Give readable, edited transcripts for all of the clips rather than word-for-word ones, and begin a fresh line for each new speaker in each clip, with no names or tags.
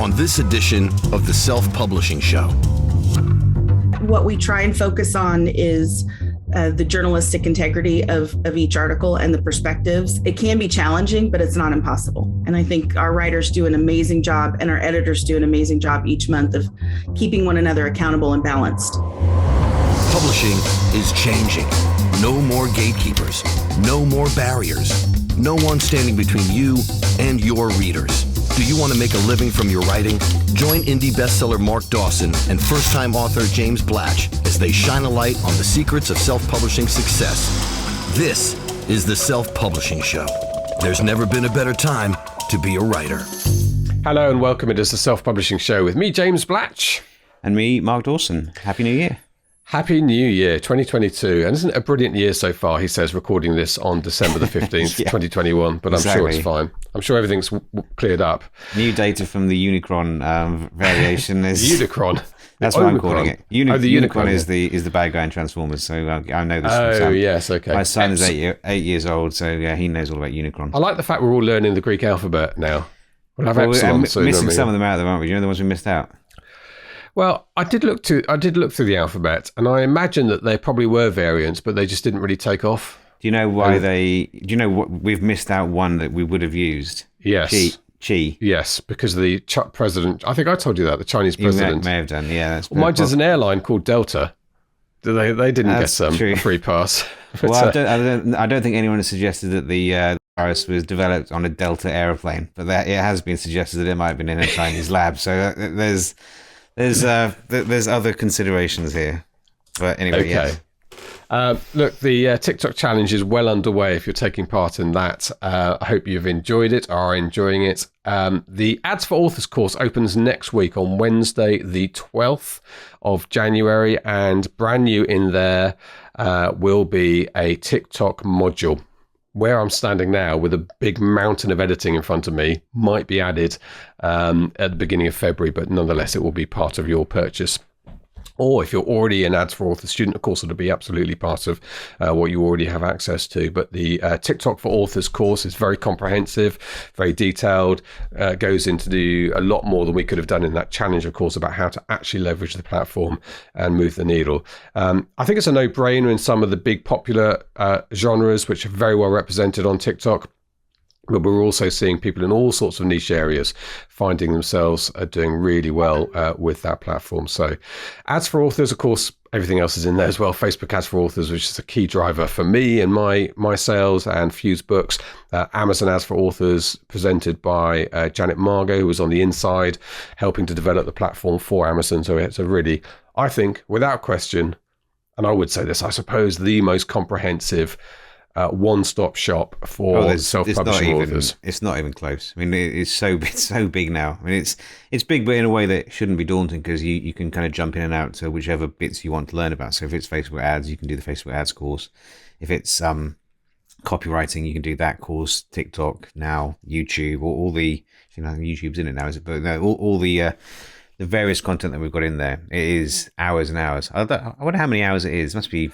on this edition of the Self-Publishing Show.
What we try and focus on is the journalistic integrity of each article and the perspectives. It can be challenging, but it's not impossible. And I think our writers do an amazing job and our editors do an amazing job each month of keeping one another accountable and balanced.
Publishing is changing. No more gatekeepers, no more barriers, no one standing between you and your readers. Do you want to make a living from your writing? Join indie bestseller Mark Dawson and first-time author James Blatch as they shine a light on the secrets of self-publishing success. This is the Self-Publishing Show. There's never been a better time to be a writer.
Hello and welcome. It is the Self-Publishing Show with me, James Blatch.
And me, Mark Dawson. Happy New Year.
Happy New Year, 2022. And isn't it a brilliant year so far, he says, recording this on December the 15th, yeah. 2021. But I'm sure it's fine. I'm sure everything's cleared up.
New data from the Unicron variation is...
Unicron?
That's what I'm calling it.
The
Unicron is the bad guy in Transformers, so I know this from Sam.
Oh, yes, okay.
My son is 8 years old, so yeah, he knows all about Unicron.
I like the fact we're all learning the Greek alphabet now. We'll have epsilon soon.
Missing some of them out there, aren't we? You know the ones we missed out?
Well, I did look through the alphabet, and I imagine that there probably were variants, but they just didn't really take off.
Do you know why do you know what we've missed out one that we would have used?
Yes.
Qi.
Yes, because the president, I think I told you that, the Chinese president.
You may have done, yeah.
Mine is an airline called Delta. They didn't get a free pass.
Well, I don't think anyone has suggested that the virus was developed on a Delta aeroplane, but it has been suggested that it might have been in a Chinese lab. So there's other considerations here, but anyway,
okay.
Yes.
Look, the TikTok challenge is well underway. If you're taking part in that, I hope you've enjoyed it, are enjoying it. The Ads for Authors course opens next week on Wednesday, the 12th of January, and brand new in there will be a TikTok module. Where I'm standing now with a big mountain of editing in front of me might be added at the beginning of February, but nonetheless, it will be part of your purchase. Or if you're already an Ads for Authors student, of course, it'll be absolutely part of what you already have access to. But the TikTok for Authors course is very comprehensive, very detailed, goes into a lot more than we could have done in that challenge, of course, about how to actually leverage the platform and move the needle. I think it's a no-brainer in some of the big popular genres, which are very well represented on TikTok. But we're also seeing people in all sorts of niche areas finding themselves doing really well with that platform. So Ads for Authors, of course, everything else is in there as well. Facebook Ads for Authors, which is a key driver for me and my sales, and Fuse Books. Amazon Ads for Authors, presented by Janet Margot, who was on the inside helping to develop the platform for Amazon. So it's a really, I think, without question, and I would say this, I suppose, the most comprehensive one-stop shop for self-publishing authors.
It's not even close. I mean, it's so big now. I mean, it's big, but in a way that shouldn't be daunting, because you can kind of jump in and out to whichever bits you want to learn about. So if it's Facebook ads, you can do the Facebook ads course. If it's copywriting, you can do that course. TikTok now, YouTube, all the YouTube's in it now, is it? But no, all the various content that we've got in there, it is hours and hours. I wonder how many hours it is. It must be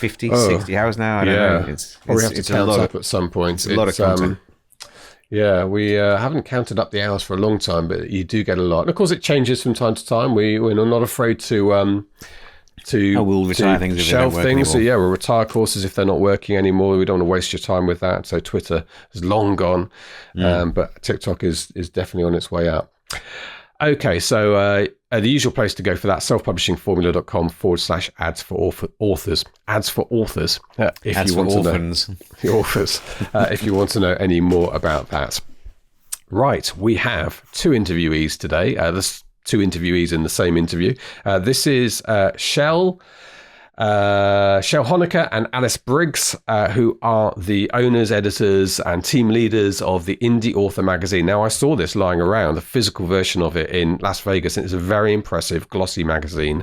50, 60 hours now. I don't know. It's
have to count up at some point.
It's a lot of content.
Yeah, we haven't counted up the hours for a long time, but you do get a lot. And of course, it changes from time to time. We're not afraid to
we'll retire things if they don't work anymore.
So yeah, we'll retire courses if they're not working anymore. We don't want to waste your time with that. So Twitter is long gone, but TikTok is definitely on its way out. Okay, so the usual place to go for that, selfpublishingformula.com/ads for authors. Ads for authors. If you want to know any more about that. Right, we have two interviewees today. There's two interviewees in the same interview. This is Chelle Honiker and Alice Briggs, who are the owners, editors, and team leaders of the Indie Author magazine. Now, I saw this lying around, the physical version of it in Las Vegas, and it's a very impressive, glossy magazine.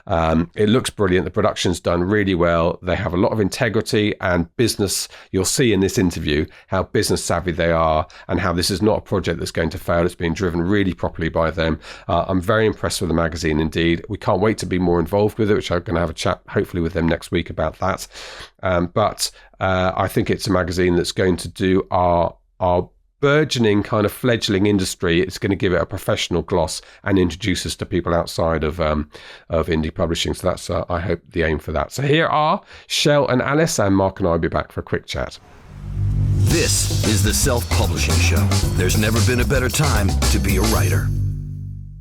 It looks brilliant. The production's done really well. They have a lot of integrity and business. You'll see in this interview how business savvy they are and how this is not a project that's going to fail. It's being driven really properly by them. I'm very impressed with the magazine indeed. We can't wait to be more involved with it, which I'm going to have a chat hopefully with them next week about that. But I think it's a magazine that's going to do our burgeoning kind of fledgling industry, it's going to give it a professional gloss and introduce us to people outside of indie publishing. So that's, I hope, the aim for that. So here are Chelle and Alice, and Mark and I will be back for a quick chat.
This is the Self-Publishing Show. There's never been a better time to be a writer.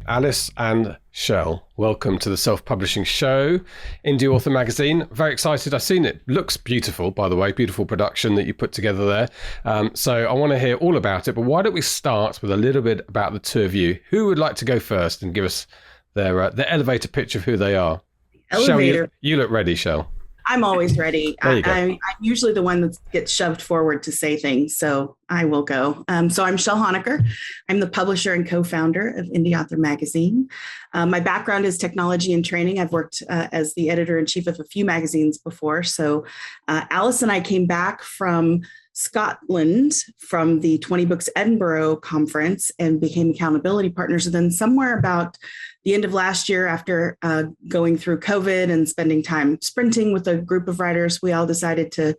Alice and Chelle, welcome to the Self-Publishing Show, Indie Author Magazine. Very excited. I've seen it. Looks beautiful, by the way. Beautiful production that you put together there. So I want to hear all about it. But why don't we start with a little bit about the two of you? Who would like to go first and give us their elevator pitch of who they are?
Elevator.
Chelle, you look ready, Chelle.
I'm always ready. I'm usually the one that gets shoved forward to say things, so I will go. So I'm Chelle Honiker. I'm the publisher and co-founder of Indie Author Magazine. My background is technology and training. I've worked as the editor-in-chief of a few magazines before. So Alice and I came back from Scotland from the 20 Books Edinburgh conference and became accountability partners. And then somewhere about the end of last year, after going through COVID and spending time sprinting with a group of writers, we all decided to,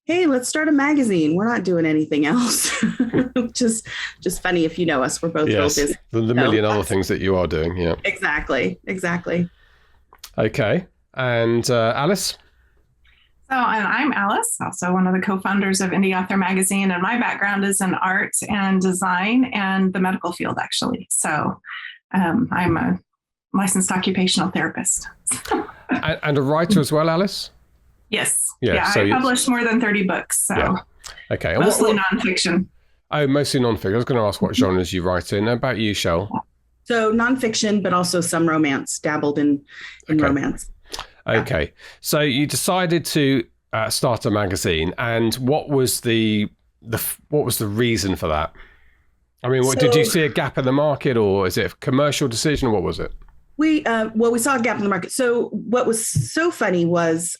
hey, let's start a magazine. We're not doing anything else. just funny if you know us. We're both real busy.
The million other things that you are doing. Yeah.
Exactly.
Okay. And Alice?
So I'm Alice, also one of the co-founders of Indie Author Magazine, and my background is in art and design and the medical field, actually. So I'm a licensed occupational therapist.
and a writer as well, Alice?
Yes.
Yeah, so
I published more than 30 books, so
okay.
Mostly nonfiction.
Oh, mostly nonfiction. I was going to ask what genres you write in. How about you, Chelle?
So nonfiction, but also some romance, dabbled in romance.
Okay, so you decided to start a magazine, and what was the reason for that? I mean, did you see a gap in the market, or is it a commercial decision? What was it?
We saw a gap in the market. So what was so funny was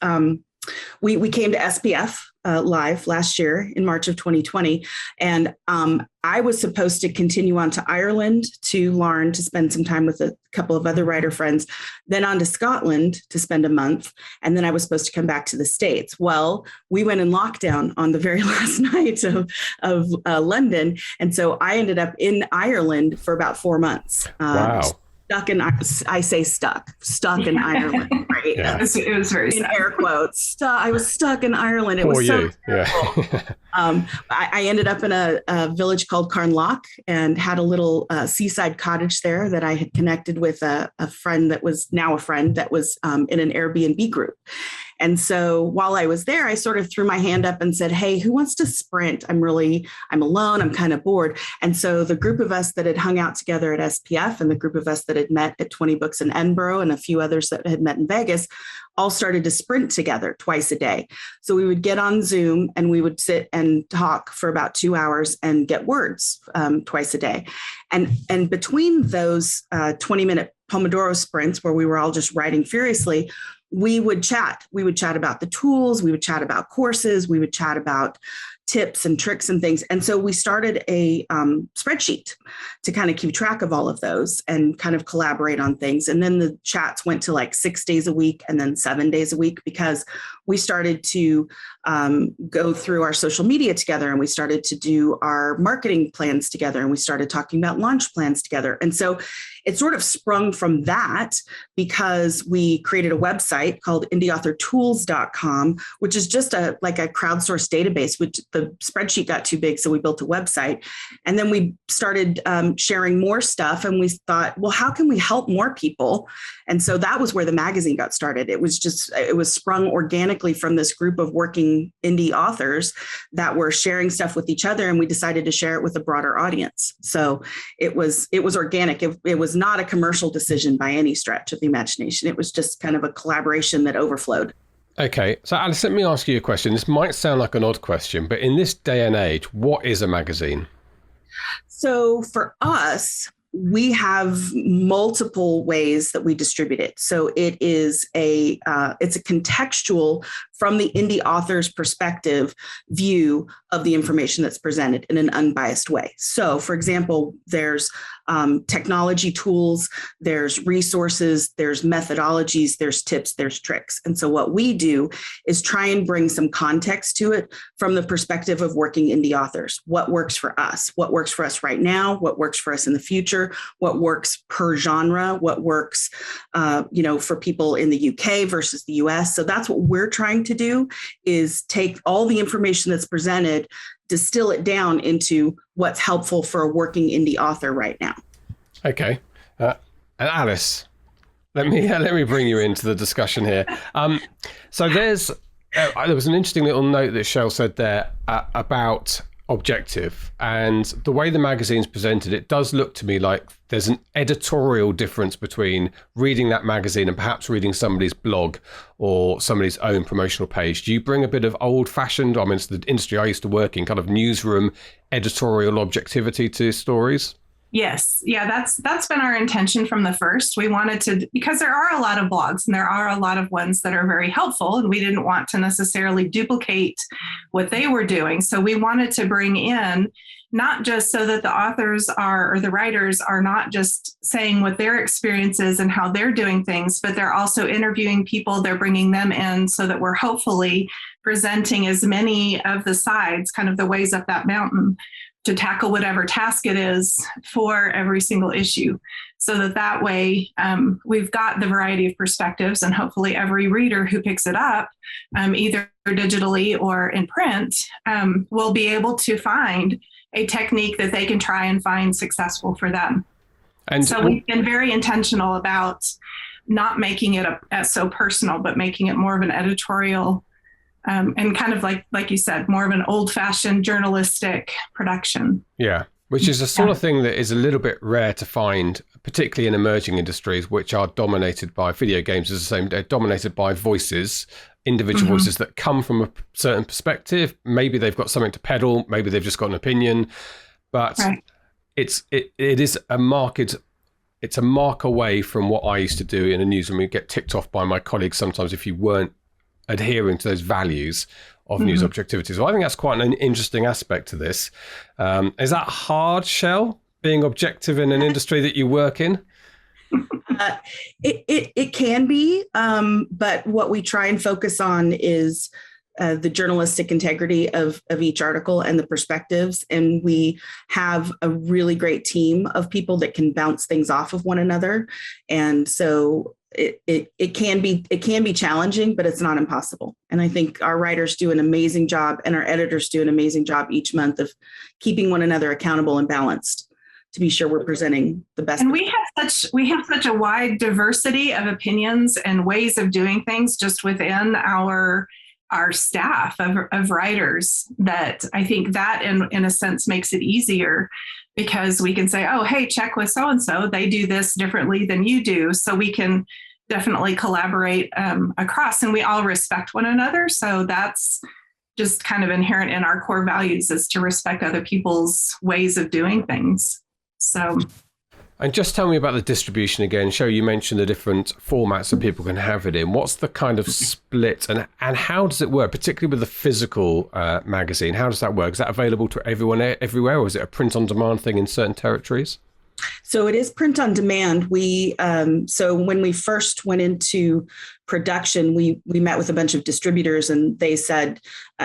we came to SPF live last year in March of 2020, and I was supposed to continue on to Ireland to Larne to spend some time with a couple of other writer friends, then on to Scotland to spend a month, and then I was supposed to come back to the States. Well, we went in lockdown on the very last night of London, and so I ended up in Ireland for about 4 months.
Wow.
Stuck in Ireland, right?
Yeah.
It was very sad.
In air quotes. I was stuck in Ireland. It
For
was so
you. Yeah.
I ended up in a village called Carnlough and had a little seaside cottage there that I had connected with a friend that was now a friend that was in an Airbnb group. And so while I was there, I sort of threw my hand up and said, hey, who wants to sprint? I'm alone. I'm kind of bored. And so the group of us that had hung out together at SPF and the group of us that had met at 20 Books in Edinburgh and a few others that had met in Vegas all started to sprint together twice a day. So we would get on Zoom and we would sit and talk for about 2 hours and get words twice a day. And between those 20-minute Pomodoro sprints where we were all just writing furiously, we would chat. We would chat about the tools. We would chat about courses. We would chat about tips and tricks and things. And so we started a spreadsheet to kind of keep track of all of those and kind of collaborate on things. And then the chats went to like 6 days a week and then 7 days a week because we started to go through our social media together and we started to do our marketing plans together and we started talking about launch plans together. And so it sort of sprung from that because we created a website called indieauthortools.com, which is just like a crowdsourced database, which the spreadsheet got too big. So we built a website and then we started sharing more stuff. And we thought, well, how can we help more people? And so that was where the magazine got started. It was sprung organically from this group of working indie authors that were sharing stuff with each other. And we decided to share it with a broader audience. So it was organic. It was not a commercial decision by any stretch of the imagination. It was just kind of a collaboration that overflowed.
Okay, so Alice, let me ask you a question. This might sound like an odd question, but in this day and age, what is a magazine?
So for us, we have multiple ways that we distribute it. So it is it's a contextual, from the indie author's perspective, view of the information that's presented in an unbiased way. So, for example, there's technology tools, there's resources, there's methodologies, there's tips, there's tricks. And so what we do is try and bring some context to it from the perspective of working indie authors. What works for us? What works for us right now? What works for us in the future? What works per genre? What works, for people in the UK versus the US? So that's what we're trying to do, is take all the information that's presented, distill it down into what's helpful for a working indie author right now.
Okay. And Alice, let me bring you into the discussion here. So there was an interesting little note that Chelle said there about objective, and the way the magazine's presented, it does look to me like there's an editorial difference between reading that magazine and perhaps reading somebody's blog or somebody's own promotional page. Do you bring a bit of old-fashioned, it's the industry I used to work in, kind of newsroom editorial objectivity to stories?
Yes. Yeah, that's been our intention from the first. We wanted to, because there are a lot of blogs and there are a lot of ones that are very helpful, and we didn't want to necessarily duplicate what they were doing. So we wanted to bring in, not just so that the authors or the writers are not just saying what their experience is and how they're doing things, but they're also interviewing people, they're bringing them in so that we're hopefully presenting as many of the sides, kind of the ways up that mountain, to tackle whatever task it is for every single issue, so that way we've got the variety of perspectives, and hopefully every reader who picks it up, either digitally or in print, will be able to find a technique that they can try and find successful for them. And so we've been very intentional about not making it so personal, but making it more of an editorial and kind of like you said, more of an old-fashioned journalistic production.
Yeah, which is the sort of thing that is a little bit rare to find, particularly in emerging industries, which are dominated by video games. Is the same. They're dominated by voices, individual voices that come from a certain perspective. Maybe they've got something to peddle. Maybe they've just got an opinion. But it is a market. It's a mark away from what I used to do in a newsroom. You get ticked off by my colleagues sometimes if you weren't adhering to those values of news objectivity. So I think that's quite an interesting aspect to this. Is that hard, Chelle, being objective in an industry that you work in?
It can be, but what we try and focus on is the journalistic integrity of each article and the perspectives. And we have a really great team of people that can bounce things off of one another. And so it can be challenging, but it's not impossible. And I think our writers do an amazing job, and our editors do an amazing job each month of keeping one another accountable and balanced to be sure we're presenting the best.
And we have such a wide diversity of opinions and ways of doing things just within our staff of writers, that I think that in a sense makes it easier, because we can say, oh, hey, check with so-and-so, they do this differently than you do. So we can definitely collaborate across, and we all respect one another. So that's just kind of inherent in our core values, is to respect other people's ways of doing things. So.
And just tell me about the distribution again. Chelle, you mentioned the different formats that people can have it in. What's the kind of split, and how does it work, particularly with the physical magazine? How does that work? Is that available to everyone everywhere, or is it a print-on-demand thing in certain territories?
So it is print on demand. So when we first went into production, we met with a bunch of distributors, and they said,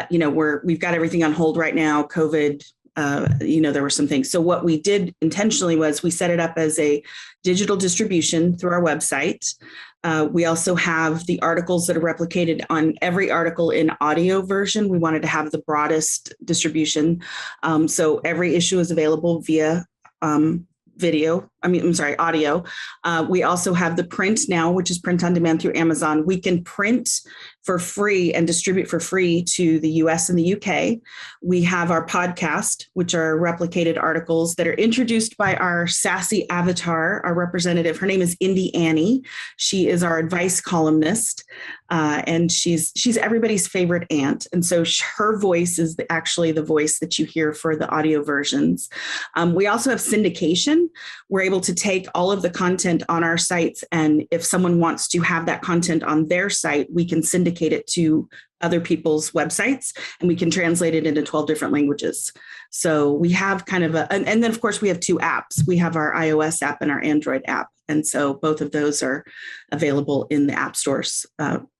we've got everything on hold right now, COVID. There were some things. So what we did intentionally was we set it up as a digital distribution through our website. We also have the articles that are replicated on every article in audio version. We wanted to have the broadest distribution. So every issue is available via audio. We also have the print now, which is print on demand through Amazon. We can print for free and distribute for free to the US and the UK. We have our podcast, which are replicated articles that are introduced by our sassy avatar, our representative. Her name is Indie Annie. She is our advice columnist. and she's everybody's favorite aunt. And so her voice is actually the voice that you hear for the audio versions. We also have syndication. We're able to take all of the content on our sites, and if someone wants to have that content on their site, we can syndicate it to other people's websites, and we can translate it into 12 different languages. So we have kind of and then of course we have two apps. We have our iOS app and our Android app. And so both of those are available in the app stores.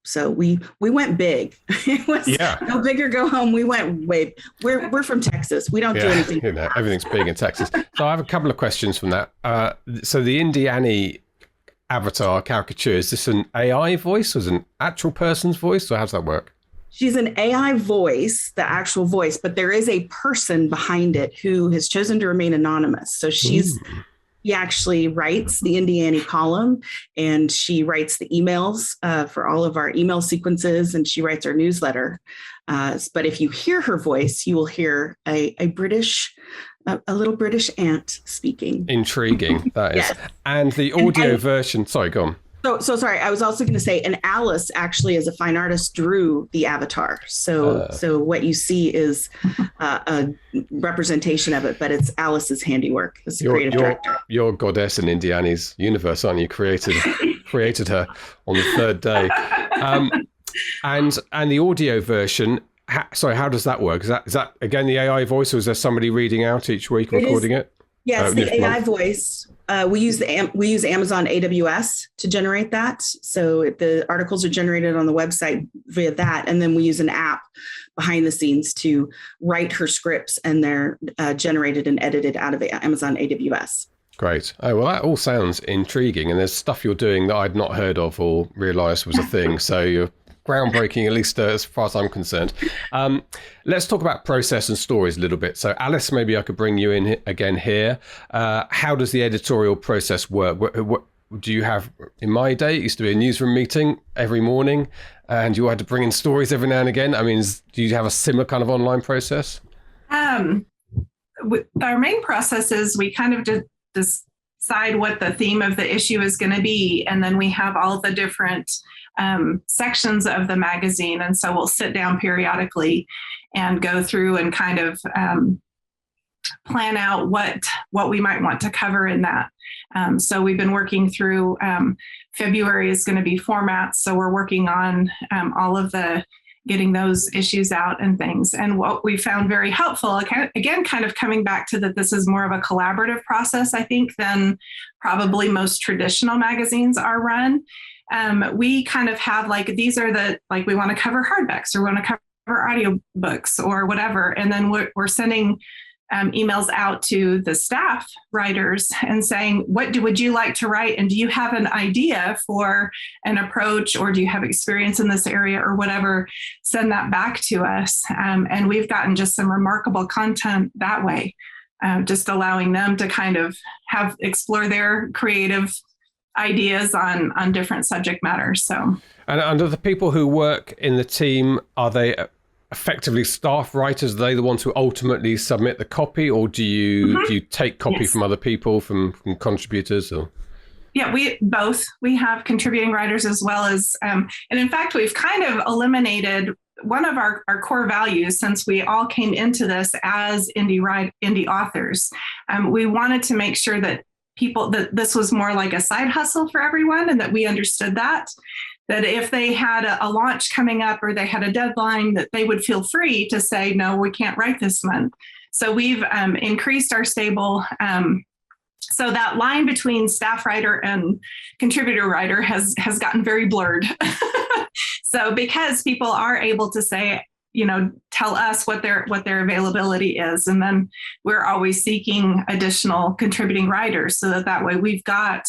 So we went big. It was go big or go home. We went way. We're from Texas. We don't do anything.
Everything's big in Texas. So I have a couple of questions from that. So the Indiani avatar caricature, is this an AI voice or is it an actual person's voice, or how does that work?
She's an AI voice, the actual voice, but there is a person behind it who has chosen to remain anonymous. So she actually writes the Indiani column, and she writes the emails for all of our email sequences, and she writes our newsletter. But if you hear her voice, you will hear a little British aunt speaking.
Intriguing, that is. Yes. And the audio version, sorry, go on.
So sorry. I was also going to say, and Alice actually, as a fine artist, drew the avatar. So what you see is a representation of it, but it's Alice's handiwork as a creative director.
You're goddess in Indiani's universe, aren't you? Created her on the third day, and the audio version. How does that work? Is that again the AI voice, or is there somebody reading out each week recording it?
Yes, the AI voice. We use Amazon AWS to generate that. So the articles are generated on the website via that. And then we use an app behind the scenes to write her scripts, and they're generated and edited out of Amazon AWS.
Great. Oh, well, that all sounds intriguing. And there's stuff you're doing that I'd not heard of or realized was a thing. So you're groundbreaking, at least as far as I'm concerned. Let's talk about process and stories a little bit. So Alice, maybe I could bring you in again here. How does the editorial process work? What do you have? In my day, it used to be a newsroom meeting every morning, and you had to bring in stories every now and again. I mean, do you have a similar kind of online process?
Our main process is we kind of just decide what the theme of the issue is going to be, and then we have all the different sections of the magazine. And so we'll sit down periodically and go through and kind of plan out what we might want to cover in that. So we've been working through February is going to be formats. So we're working on all of the getting those issues out and things. And what we found very helpful, again, kind of coming back to that this is more of a collaborative process, I think, than probably most traditional magazines are run. We kind of have these are we want to cover hardbacks, or we want to cover audiobooks or whatever. And then we're sending emails out to the staff writers and saying, would you like to write? And do you have an idea for an approach, or do you have experience in this area or whatever? Send that back to us. And we've gotten just some remarkable content that way, just allowing them to kind of explore their creative ideas on different subject matters. So,
and are the people who work in the team, are they effectively staff writers? Are they the ones who ultimately submit the copy, or do you take copy from other people, from contributors? Or
we both. We have contributing writers as well as, and in fact, we've kind of eliminated one of our core values since we all came into this as indie authors. We wanted to make sure that this was more like a side hustle for everyone, and that we understood that if they had a launch coming up or they had a deadline, that they would feel free to say, no, we can't write this month. So we've increased our stable. So that line between staff writer and contributor writer has gotten very blurred. So because people are able to say, tell us what their availability is. And then we're always seeking additional contributing writers so that way we've got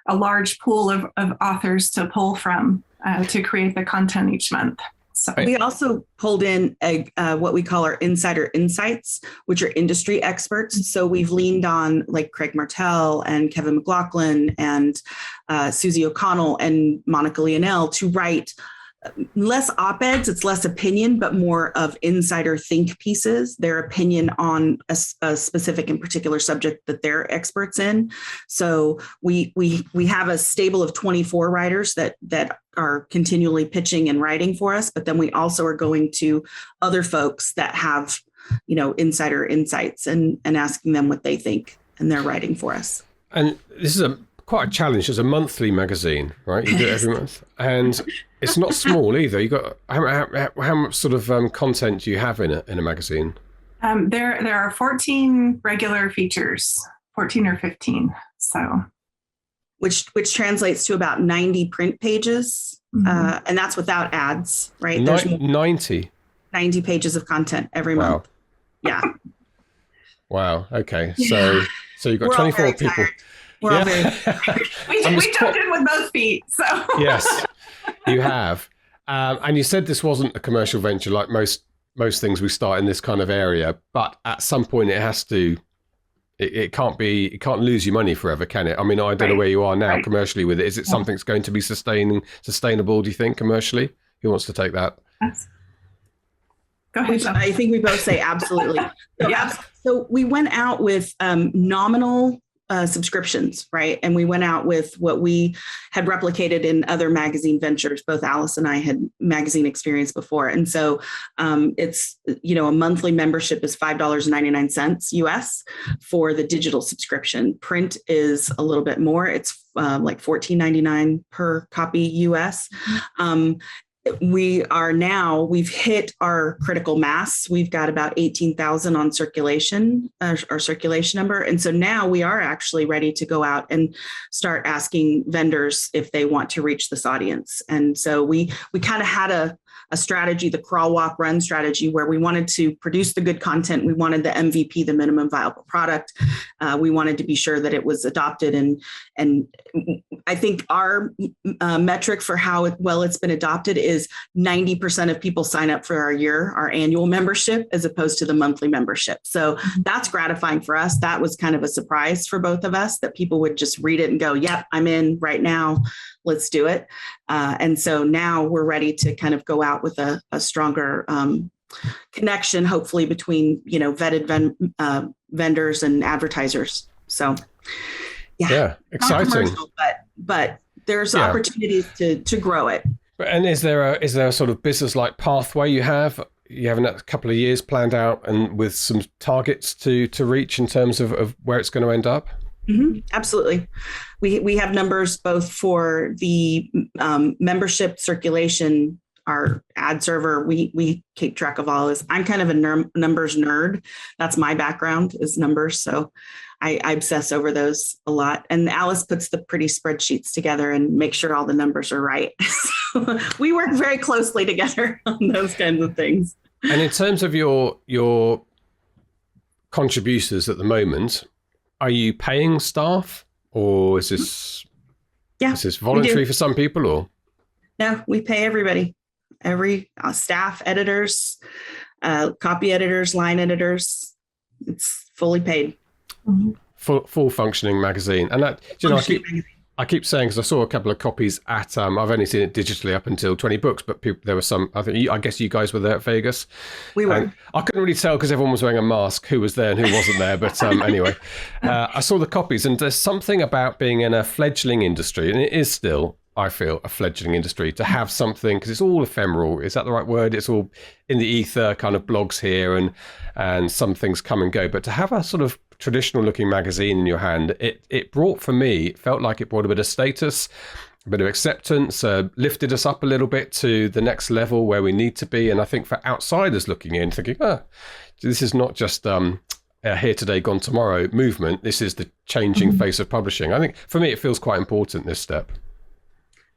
a large pool of authors to pull from to create the content each month. So
we also pulled in what we call our insider insights, which are industry experts. So we've leaned on Craig Martell and Kevin McLaughlin and Susie O'Connell and Monica Leonel to write less op-eds, it's less opinion, but more of insider think pieces, their opinion on a specific and particular subject that they're experts in. So we have a stable of 24 writers that are continually pitching and writing for us, but then we also are going to other folks that have, insider insights and asking them what they think, and they're writing for us.
And this is quite a challenge. It's a monthly magazine, right? You do it every month, and it's not small either. You got how much sort of content do you have in a magazine?
There are 14 regular features, 14 or 15. So,
which translates to about 90 print pages, and that's without ads, right?
There's 90
pages of content every month. Yeah.
Wow. Okay. So you've got 24 people.
Tired. We're all very
we jumped in with both feet. So
yes, you have. And you said this wasn't a commercial venture like most things we start in this kind of area, but at some point it has to. It can't lose you money forever, can it? I mean, I don't know where you are now commercially with it. Is it something that's going to be sustainable? Do you think commercially? Who wants to take that?
Go ahead.
I think we both say absolutely. So we went out with nominal subscriptions, right? And we went out with what we had replicated in other magazine ventures. Both Alice and I had magazine experience before. And so it's, a monthly membership is $5.99 US for the digital subscription. Print is a little bit more. It's like $14.99 per copy US. We've hit our critical mass. We've got about 18,000 on circulation, our circulation number. And so now we are actually ready to go out and start asking vendors if they want to reach this audience. And so we kind of had a strategy, the crawl, walk, run strategy, where we wanted to produce the good content. We wanted the MVP, the minimum viable product. We wanted to be sure that it was adopted. And I think our metric for how well it's been adopted is 90% of people sign up for our annual membership as opposed to the monthly membership. So that's gratifying for us. That was kind of a surprise for both of us, that people would just read it and go, yep, I'm in right now. Let's do it. And so now we're ready to kind of go out with a stronger connection, hopefully between, vetted vendors and advertisers. So
yeah, exciting.
But there's opportunities to grow it.
And is there a sort of business-like pathway you have a couple of years planned out and with some targets to reach in terms of where it's going to end up?
Mm-hmm. Absolutely. We have numbers both for the membership, circulation, our ad server. We keep track of all this. I'm kind of a numbers nerd. That's my background, is numbers. So I obsess over those a lot. And Alice puts the pretty spreadsheets together and makes sure all the numbers are right. So we work very closely together on those kinds of things.
And in terms of your contributors at the moment, are you paying staff, or is this voluntary for some people, or?
No, we pay everybody, every staff, editors, copy editors, line editors. It's fully paid.
Mm-hmm. Full functioning magazine. And that, I keep saying, because I saw a couple of copies at, I've only seen it digitally up until 20 books, but there were some, I guess you guys were there at Vegas.
We were.
I couldn't really tell because everyone was wearing a mask who was there and who wasn't there. But anyway, I saw the copies, and there's something about being in a fledgling industry, and it is still, I feel, a fledgling industry, to have something, because it's all ephemeral. Is that the right word? It's all in the ether, kind of blogs here, and some things come and go. But to have a sort of traditional looking magazine in your hand, it brought, for me, it felt like it brought a bit of status, a bit of acceptance, lifted us up a little bit to the next level where we need to be. And I think for outsiders looking in, thinking, this is not just here today, gone tomorrow movement. This is the changing face of publishing. I think for me, it feels quite important, this step.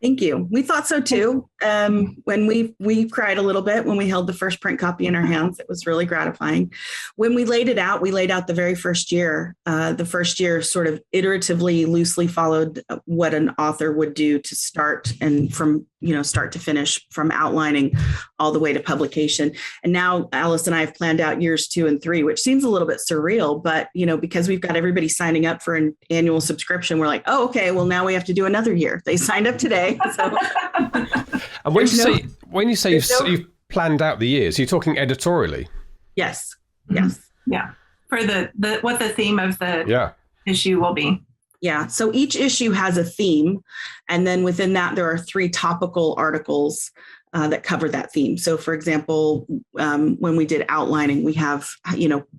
Thank you. We thought so too. When we cried a little bit when we held the first print copy in our hands. It was really gratifying. When we laid it out the very first year. The first year sort of iteratively, loosely followed what an author would do to start, and from start to finish, from outlining all the way to publication. And now Alice and I have planned out years 2 and 3, which seems a little bit surreal, but because we've got everybody signing up for an annual subscription, we're like, oh, okay, well now we have to do another year. They signed up today. So.
And when you say you've planned out the years, you're talking editorially?
Yes.
Mm-hmm.
Yes.
Yeah. For what the theme of the issue will be.
Yeah. So each issue has a theme. And then within that, there are 3 topical articles that cover that theme. So for example, when we did outlining, we have,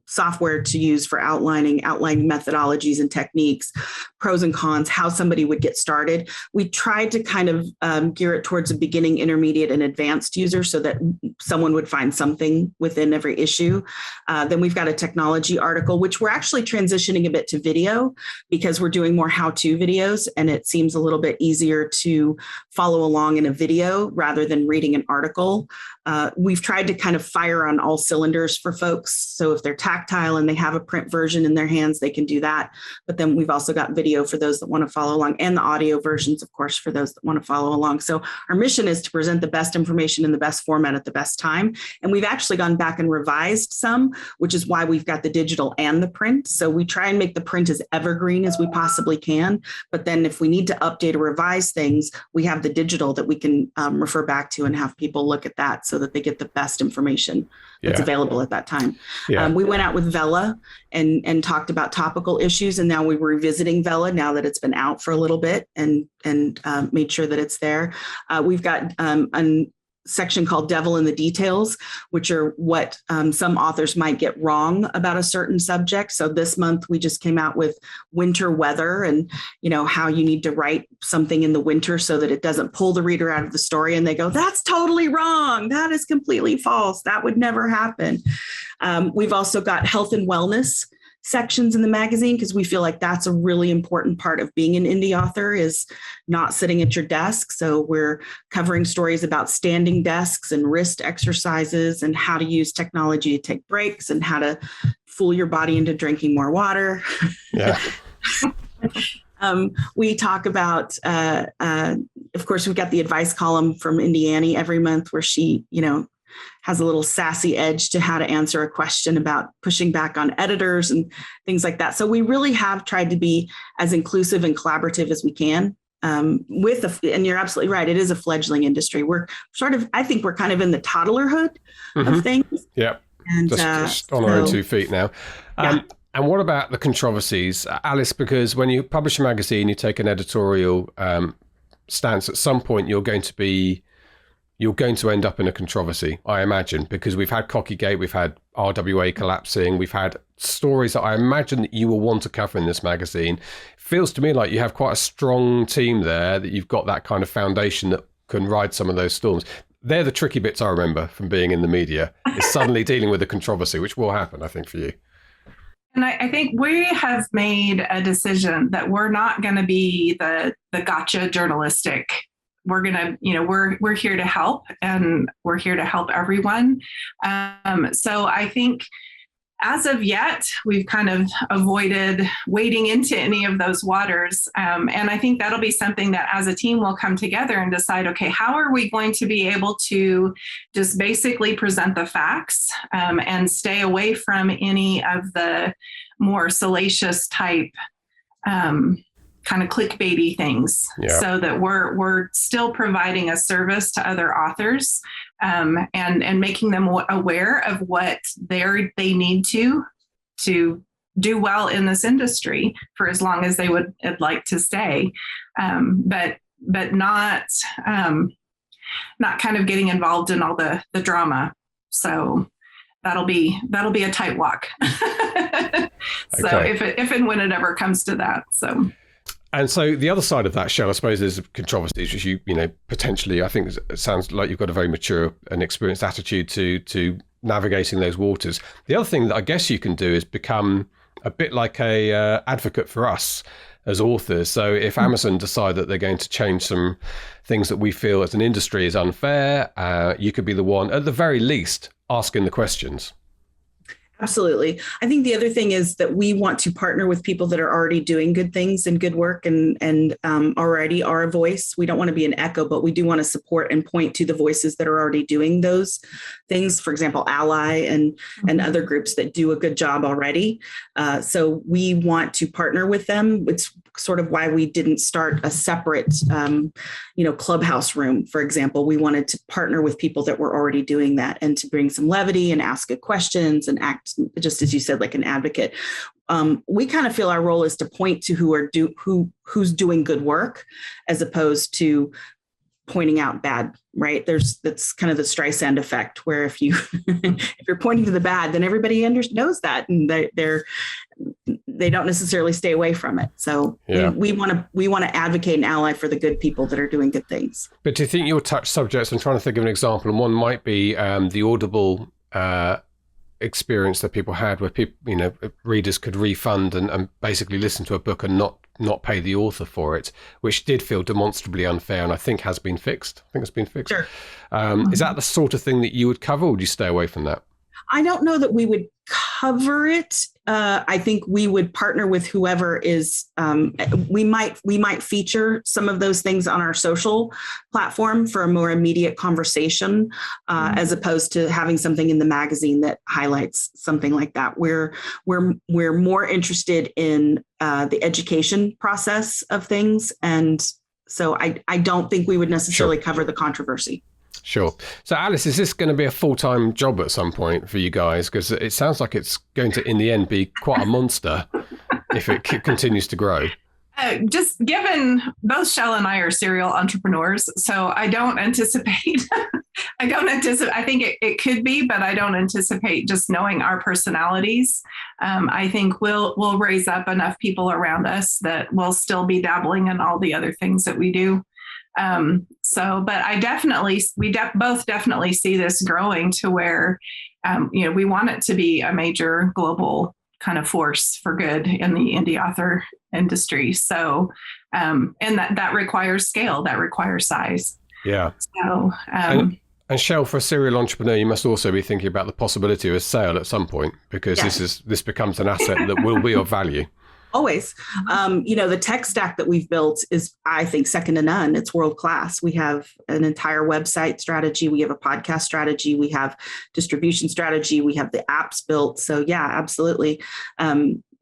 software to use for outlining methodologies and techniques, pros and cons, how somebody would get started. We tried to kind of gear it towards a beginning, intermediate, and advanced user so that someone would find something within every issue. Then we've got a technology article, which we're actually transitioning a bit to video because we're doing more how-to videos, and it seems a little bit easier to follow along in a video rather than reading an article. We've tried to kind of fire on all cylinders for folks. So if they're tactile and they have a print version in their hands, they can do that. But then we've also got video for those that want to follow along, and the audio versions, of course, for those that want to follow along. So our mission is to present the best information in the best format at the best time. And we've actually gone back and revised some, which is why we've got the digital and the print. So we try and make the print as evergreen as we possibly can. But then if we need to update or revise things, we have the digital that we can refer back to and have people look at that so that they get the best information that's available at that time. Yeah. We went out with Vela and talked about topical issues, and now we're revisiting Vela now that it's been out for a little bit and made sure that it's there. We've got a section called Devil in the Details, which are what some authors might get wrong about a certain subject. So this month we just came out with winter weather and, how you need to write something in the winter so that it doesn't pull the reader out of the story and they go, that's totally wrong. That is completely false. That would never happen. We've also got health and wellness sections in the magazine because we feel like that's a really important part of being an indie author is not sitting at your desk. So we're covering stories about standing desks and wrist exercises and how to use technology to take breaks and how to fool your body into drinking more water. Yeah. We talk about, of course, we've got the advice column from Indiana every month where she, has a little sassy edge to how to answer a question about pushing back on editors and things like that. So we really have tried to be as inclusive and collaborative as we can. And you're absolutely right. It is a fledgling industry. We're I think we're kind of in the toddlerhood of things.
Yeah. And just on our own 2 feet now. And what about the controversies, Alice? Because when you publish a magazine, you take an editorial stance. At some point, you're going to end up in a controversy, I imagine, because we've had Cockeygate, we've had RWA collapsing, we've had stories that I imagine that you will want to cover in this magazine. It feels to me like you have quite a strong team there, that you've got that kind of foundation that can ride some of those storms. They're the tricky bits I remember from being in the media, is suddenly dealing with a controversy, which will happen, I think, for you.
And I think we have made a decision that we're not going to be the gotcha journalistic. We're going to, we're here to help, and we're here to help everyone. So I think as of yet, we've kind of avoided wading into any of those waters. And I think that'll be something that as a team we'll come together and decide, okay, how are we going to be able to just basically present the facts and stay away from any of the more salacious type kind of clickbaity things, so that we're still providing a service to other authors and making them aware of what they need to do well in this industry for as long as they would like to stay, but not kind of getting involved in all the drama. So that'll be a tight walk. So okay. if and when it ever comes to that, so.
And so the other side of that, Chelle, I suppose, is controversies, which you potentially, I think it sounds like you've got a very mature and experienced attitude to navigating those waters. The other thing that I guess you can do is become a bit like a advocate for us as authors. So if Amazon decide that they're going to change some things that we feel as an industry is unfair, you could be the one, at the very least, asking the questions.
Absolutely. I think the other thing is that we want to partner with people that are already doing good things and good work and already are a voice. We don't want to be an echo, but we do want to support and point to the voices that are already doing those things. For example, Ally and other groups that do a good job already. So we want to partner with them. It's sort of why we didn't start a separate, clubhouse room, for example. We wanted to partner with people that were already doing that and to bring some levity and ask good questions and act, just as you said, like an advocate. We kind of feel our role is to point to who's doing good work, as opposed to pointing out bad, right? That's kind of the Streisand effect, where if you're pointing to the bad, then everybody knows that, and they don't necessarily stay away from it. So we want to advocate and ally for the good people that are doing good things.
But do you think you'll touch subjects? I'm trying to think of an example, and one might be the Audible experience that people had, where people, readers could refund and basically listen to a book and not pay the author for it, which did feel demonstrably unfair, and I think has been fixed. I think it's been fixed.
Sure.
Is that the sort of thing that you would cover, or would you stay away from that?
I don't know that we would cover it. I think we would partner with whoever is. We might feature some of those things on our social platform for a more immediate conversation, as opposed to having something in the magazine that highlights something like that. We're more interested in the education process of things, and so I don't think we would necessarily cover the controversy.
Sure. So, Alice, is this going to be a full-time job at some point for you guys? Because it sounds like it's going to, in the end, be quite a monster if it continues to grow.
Just given both Chelle and I are serial entrepreneurs, so I don't anticipate. I think it could be, but I don't anticipate, just knowing our personalities. I think we'll raise up enough people around us that will still be dabbling in all the other things that we do. But we both definitely see this growing to where, we want it to be a major global kind of force for good in the indie author industry. So, and that requires scale, that requires size.
Yeah.
So,
and Chelle, for a serial entrepreneur, you must also be thinking about the possibility of a sale at some point, because this becomes an asset that will be of value.
Always. The tech stack that we've built is, I think, second to none. It's world-class. We have an entire website strategy. We have a podcast strategy. We have distribution strategy. We have the apps built. So yeah, absolutely.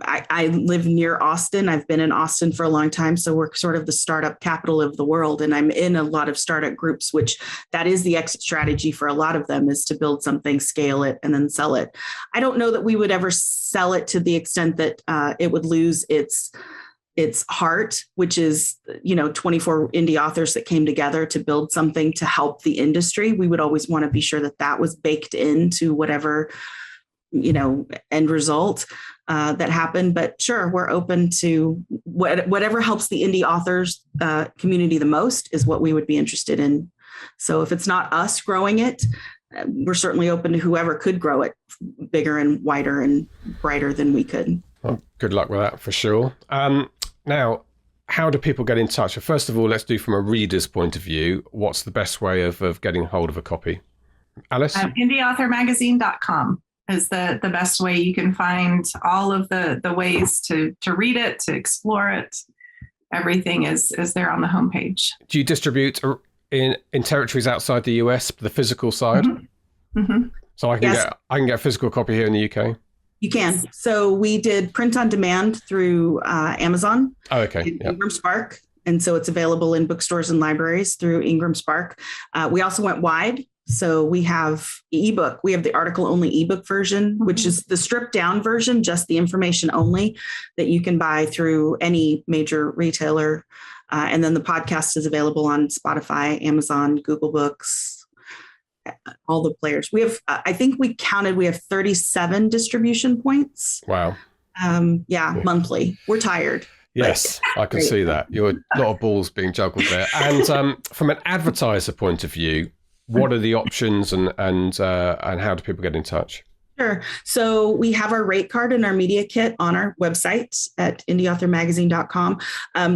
I live near Austin. I've been in Austin for a long time. So we're sort of the startup capital of the world. And I'm in a lot of startup groups, which that is the exit strategy for a lot of them, is to build something, scale it, and then sell it. I don't know that we would ever sell it to the extent that it would lose its heart, which is, 24 indie authors that came together to build something to help the industry. We would always want to be sure that was baked into whatever, end result that happened. But sure, we're open to whatever helps the indie authors community the most is what we would be interested in. So if it's not us growing it, we're certainly open to whoever could grow it bigger and wider and brighter than we could.
Well, good luck with that for sure. Now, how do people get in touch? First of all, let's do from a reader's point of view. What's the best way of getting hold of a copy? Alice?
indieauthormagazine.com is the best way. You can find all of the ways to read it, to explore it. Everything is there on the homepage.
Do you distribute in territories outside the US, the physical side?
Mm-hmm. Mm-hmm.
So I can get a physical copy here in the UK?
You can. So we did print on demand through Amazon.
Oh, okay. Yep.
Ingram Spark. And so it's available in bookstores and libraries through Ingram Spark. We also went wide. So we have ebook. We have the article only ebook version, which is the stripped down version, just the information only, that you can buy through any major retailer. And then the podcast is available on Spotify, Amazon, Google Books, all the players. We have, I think we counted, we have 37 distribution points.
Wow.
Monthly. We're tired.
Yes, I can see that. You're a lot of balls being juggled there. And from an advertiser point of view, what are the options and how do people get in touch?
Sure. So we have our rate card and our media kit on our website at indieauthormagazine.com.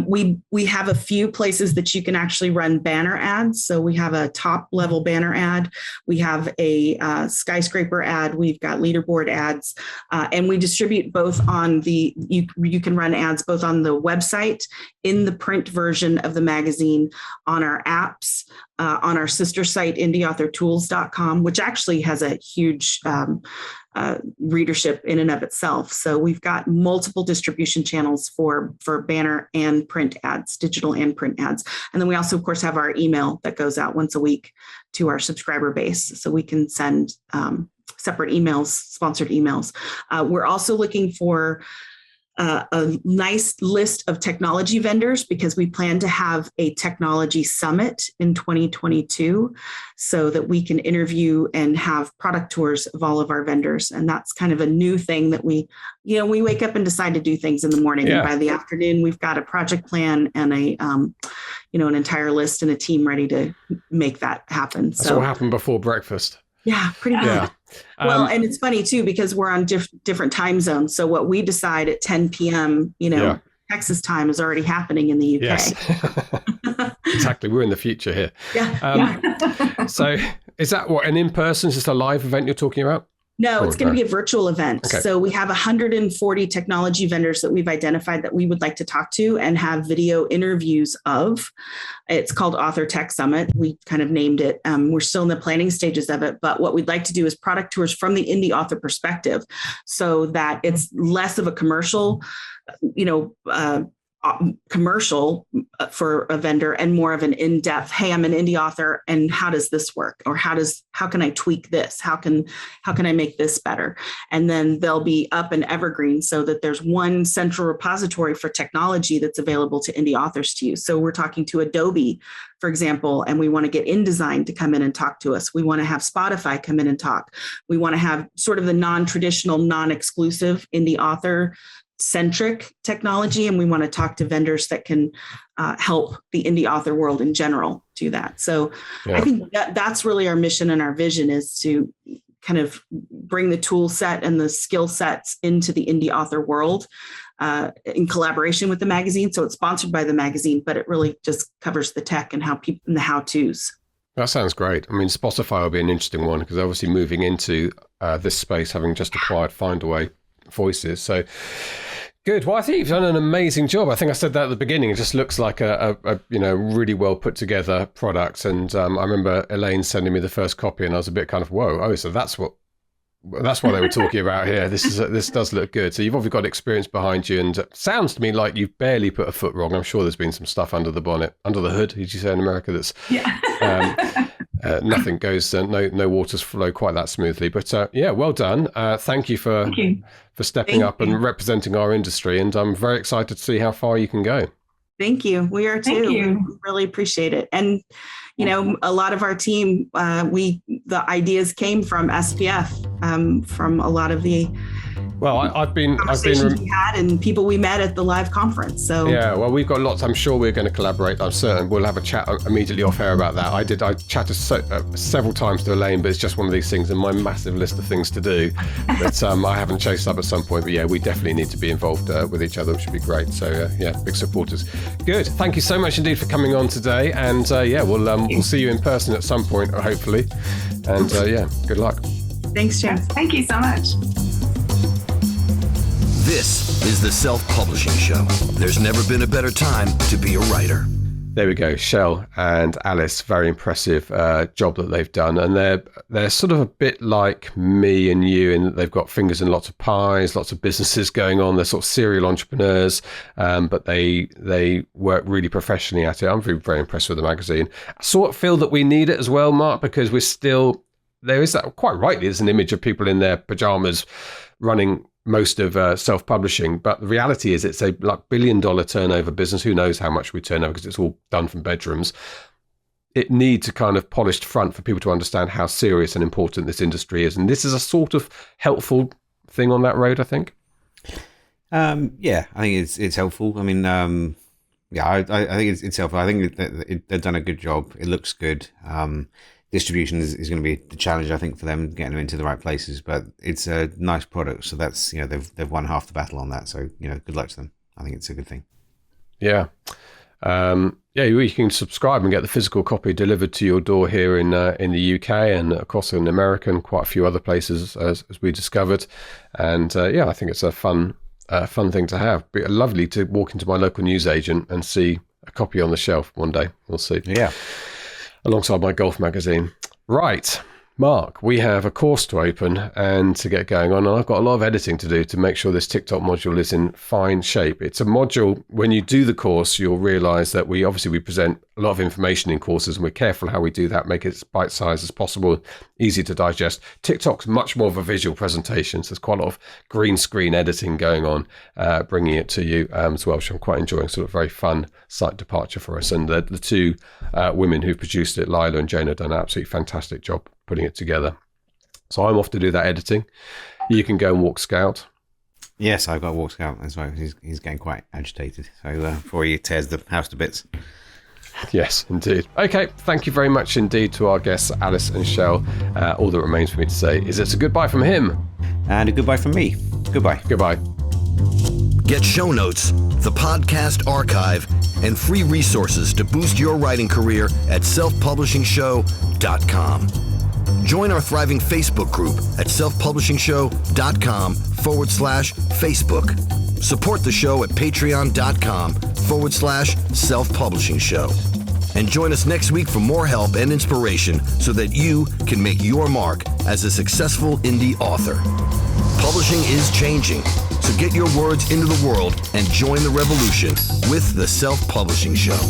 We have a few places that you can actually run banner ads. So we have a top level banner ad. We have a skyscraper ad. We've got leaderboard ads, and we distribute both on you can run ads both on the website, in the print version of the magazine, on our apps, on our sister site, indieauthortools.com, which actually has a huge readership in and of itself. So we've got multiple distribution channels for banner and print ads, digital and print ads. And then we also, of course, have our email that goes out once a week to our subscriber base. So we can send separate emails, sponsored emails. We're also looking for a nice list of technology vendors, because we plan to have a technology summit in 2022 so that we can interview and have product tours of all of our vendors. And that's kind of a new thing that we wake up and decide to do things in the morning. Yeah. And by the afternoon, we've got a project plan and an entire list and a team ready to make that happen.
That's what happened before breakfast.
Yeah, pretty good. Yeah. Well, and it's funny too, because we're on different time zones. So what we decide at 10 p.m., Texas time is already happening in the UK.
Yes. Exactly. We're in the future here.
Yeah.
So is that an in-person, just a live event you're talking about?
No, it's going to be a virtual event. Okay. So we have 140 technology vendors that we've identified that we would like to talk to and have video interviews of. It's called Author Tech Summit. We kind of named it. We're still in the planning stages of it, but what we'd like to do is product tours from the indie author perspective, so that it's less of a commercial, commercial for a vendor and more of an in-depth, hey, I'm an indie author and how does this work? Or how can I tweak this? How can I make this better? And then they'll be up and evergreen, so that there's one central repository for technology that's available to indie authors to use. So we're talking to Adobe, for example, and we want to get InDesign to come in and talk to us. We want to have Spotify come in and talk. We want to have sort of the non-traditional, non-exclusive indie author centric technology, and we want to talk to vendors that can help the indie author world in general do that. So yeah. I think that's really our mission and our vision, is to kind of bring the tool set and the skill sets into the indie author world in collaboration with the magazine. So it's sponsored by the magazine, but it really just covers the tech and the how-tos.
That sounds great. I mean, Spotify will be an interesting one, because obviously moving into this space, having just acquired Findaway Voices. So good. Well, I think you've done an amazing job. I think I said that at the beginning. It just looks like a really well put together product. And I remember Elaine sending me the first copy, and I was a bit kind of, whoa, oh, so that's what they were talking about here. This does look good. So you've obviously got experience behind you, and it sounds to me like you've barely put a foot wrong. I'm sure there's been some stuff under the bonnet, under the hood, did you say in America? That's nothing goes, no waters flow quite that smoothly. But well done. Thank you for stepping up and representing our industry. And I'm very excited to see how far you can go.
Thank you. We are too. We really appreciate it. And, a lot of our team, the ideas came from SPF, from a lot of the conversations we had and people we met at the live conference. So
yeah, well, we've got lots. I'm sure we're going to collaborate. I'm certain we'll have a chat immediately off air about that. I chatted several times to Elaine, but it's just one of these things in my massive list of things to do that I haven't chased up at some point. But yeah, we definitely need to be involved with each other, which would be great. So big supporters. Good. Thank you so much indeed for coming on today. And we'll see you in person at some point, hopefully. And good luck.
Thanks, Jeff.
Thank you so much.
This is the Self-Publishing Show. There's never been a better time to be a writer.
There we go. Chelle and Alice, very impressive job that they've done. And they're sort of a bit like me and you in that they've got fingers in lots of pies, lots of businesses going on. They're sort of serial entrepreneurs, but they work really professionally at it. I'm very, very impressed with the magazine. I sort of feel that we need it as well, Mark, because there is that, quite rightly, there's an image of people in their pajamas running most of self-publishing, but the reality is it's a billion-dollar turnover business. Who knows how much we turn over, because it's all done from bedrooms. It needs a kind of polished front for people to understand how serious and important this industry is, and this is a sort of helpful thing on that road, I think.
I think it's helpful. I mean, I think it's helpful. I think they've done a good job. It looks good. distribution is going to be the challenge, I think, for them, getting them into the right places. But it's a nice product, so that's, they've won half the battle on that. So good luck to them. I think it's a good thing.
Yeah. You can subscribe and get the physical copy delivered to your door here in the UK and across in America and quite a few other places as we discovered. And I think it's a fun thing to have. It'd be lovely to walk into my local newsagent and see a copy on the shelf one day. We'll see. Yeah. Alongside my golf magazine. Right. Mark, we have a course to open and to get going on, and I've got a lot of editing to do to make sure this TikTok module is in fine shape. It's a module, when you do the course, you'll realize that we present a lot of information in courses, and we're careful how we do that, make it as bite-sized as possible, easy to digest. TikTok's much more of a visual presentation, so there's quite a lot of green screen editing going on, bringing it to you as well, which I'm quite enjoying, sort of very fun site departure for us. And the two women who produced it, Lila and Jane, have done an absolutely fantastic job putting it together. So I'm off to do that editing. You can go and walk Scout.
Yes, I've got to walk Scout as well. He's getting quite agitated. So before he tears the house to bits.
Yes, indeed. Okay, thank you very much indeed to our guests, Alice and Chelle. All that remains for me to say is it's a goodbye from him.
And a goodbye from me. Goodbye.
Goodbye.
Get show notes, the podcast archive, and free resources to boost your writing career at selfpublishingshow.com. Join our thriving Facebook group at selfpublishingshow.com/Facebook. Support the show at patreon.com/selfpublishingshow. And join us next week for more help and inspiration so that you can make your mark as a successful indie author. Publishing is changing, so get your words into the world and join the revolution with the Self-Publishing Show.